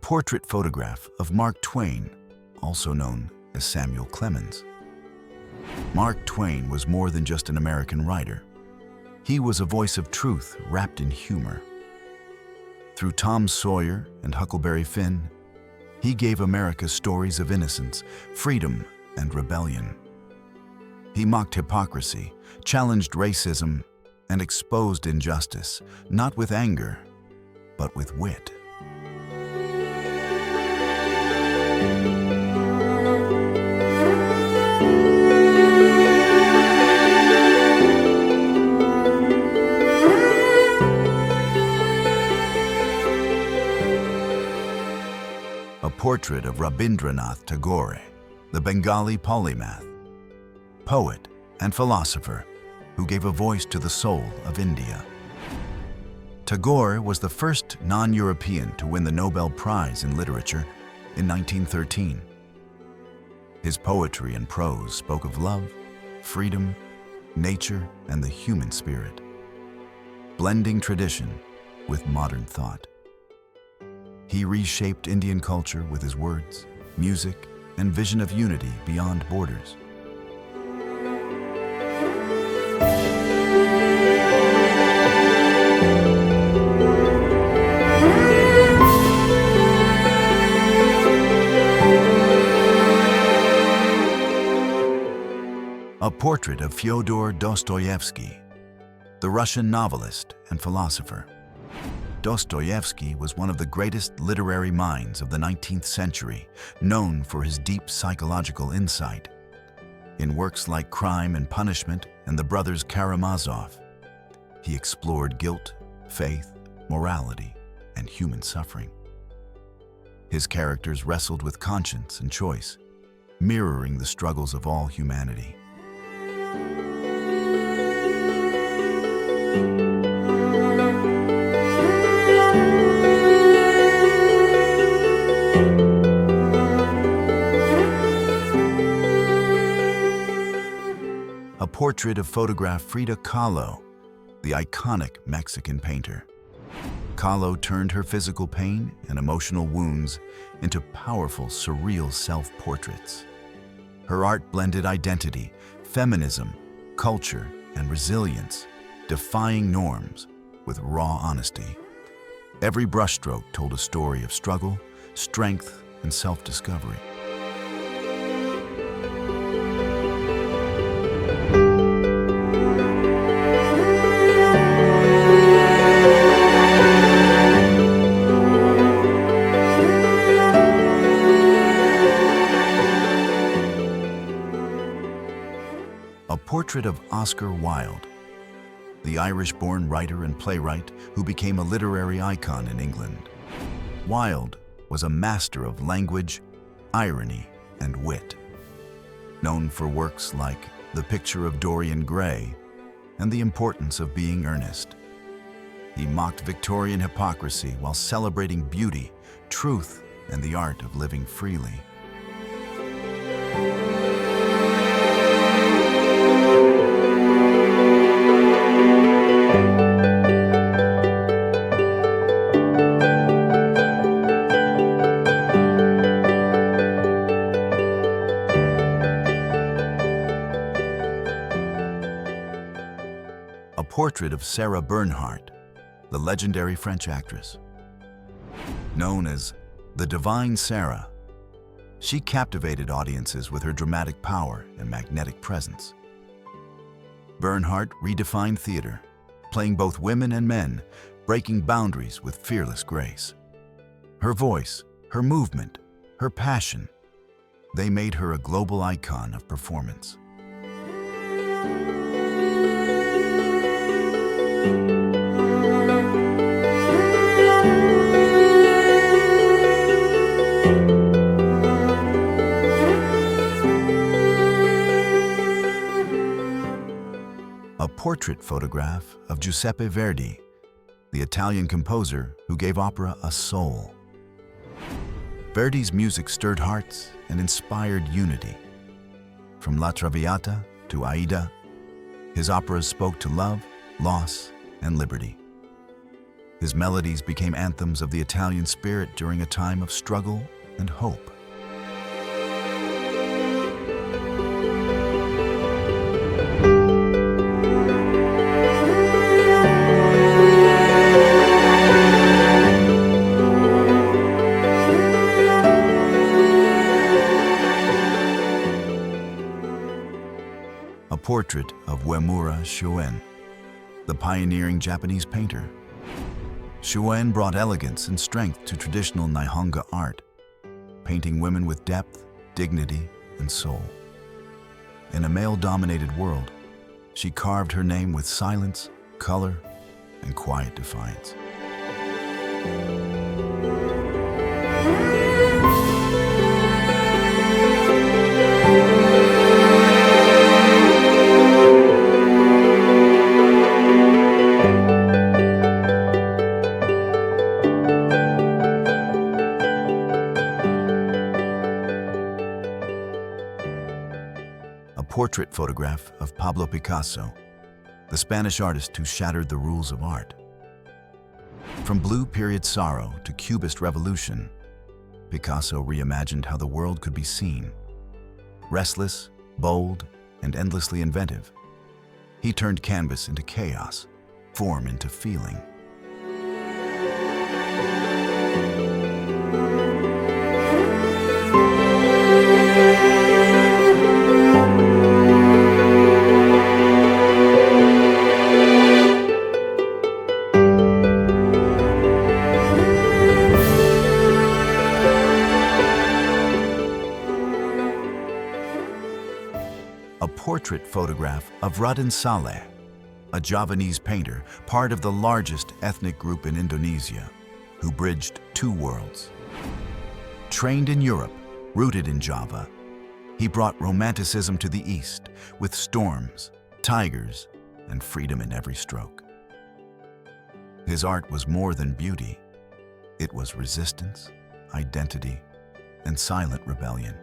portrait photograph of Mark Twain, also known as Samuel Clemens. Mark Twain was more than just an American writer. He was a voice of truth wrapped in humor. Through Tom Sawyer and Huckleberry Finn, he gave America stories of innocence, freedom, and rebellion. He mocked hypocrisy, challenged racism, and exposed injustice, not with anger, but with wit. A portrait of Rabindranath Tagore, the Bengali polymath, poet and philosopher who gave a voice to the soul of India. Tagore was the first non-European to win the Nobel Prize in Literature in 1913. His poetry and prose spoke of love, freedom, nature, and the human spirit, blending tradition with modern thought. He reshaped Indian culture with his words, music, and vision of unity beyond borders. A portrait of Fyodor Dostoyevsky, the Russian novelist and philosopher. Dostoyevsky was one of the greatest literary minds of the 19th century, known for his deep psychological insight. In works like Crime and Punishment and The Brothers Karamazov, he explored guilt, faith, morality, and human suffering. His characters wrestled with conscience and choice, mirroring the struggles of all humanity. A portrait of photograph Frida Kahlo, the iconic Mexican painter. Kahlo turned her physical pain and emotional wounds into powerful, surreal self-portraits. Her art blended identity, feminism, culture, and resilience, defying norms with raw honesty. Every brushstroke told a story of struggle, strength, and self-discovery. A portrait of Oscar Wilde, the Irish-born writer and playwright who became a literary icon in England. Wilde was a master of language, irony, and wit, known for works like The Picture of Dorian Gray and The Importance of Being Earnest. He mocked Victorian hypocrisy while celebrating beauty, truth, and the art of living freely. A portrait of Sarah Bernhardt, the legendary French actress. Known as the Divine Sarah, she captivated audiences with her dramatic power and magnetic presence. Bernhardt redefined theater, playing both women and men, breaking boundaries with fearless grace. Her voice, her movement, her passion, they made her a global icon of performance. A portrait photograph of Giuseppe Verdi, the Italian composer who gave opera a soul. Verdi's music stirred hearts and inspired unity. From La Traviata to Aida, his operas spoke to love, loss, and liberty. His melodies became anthems of the Italian spirit during a time of struggle and hope. A portrait of Uemura Shōen, the pioneering Japanese painter. Shōen brought elegance and strength to traditional Nihonga art, painting women with depth, dignity, and soul. In a male-dominated world, she carved her name with silence, color, and quiet defiance. Portrait photograph of Pablo Picasso, the Spanish artist who shattered the rules of art. From blue period sorrow to Cubist revolution, Picasso reimagined how the world could be seen. Restless, bold, and endlessly inventive, he turned canvas into chaos, form into feeling. A portrait photograph of Raden Saleh, a Javanese painter, part of the largest ethnic group in Indonesia, who bridged two worlds. Trained in Europe, rooted in Java, he brought romanticism to the East with storms, tigers, and freedom in every stroke. His art was more than beauty. It was resistance, identity, and silent rebellion.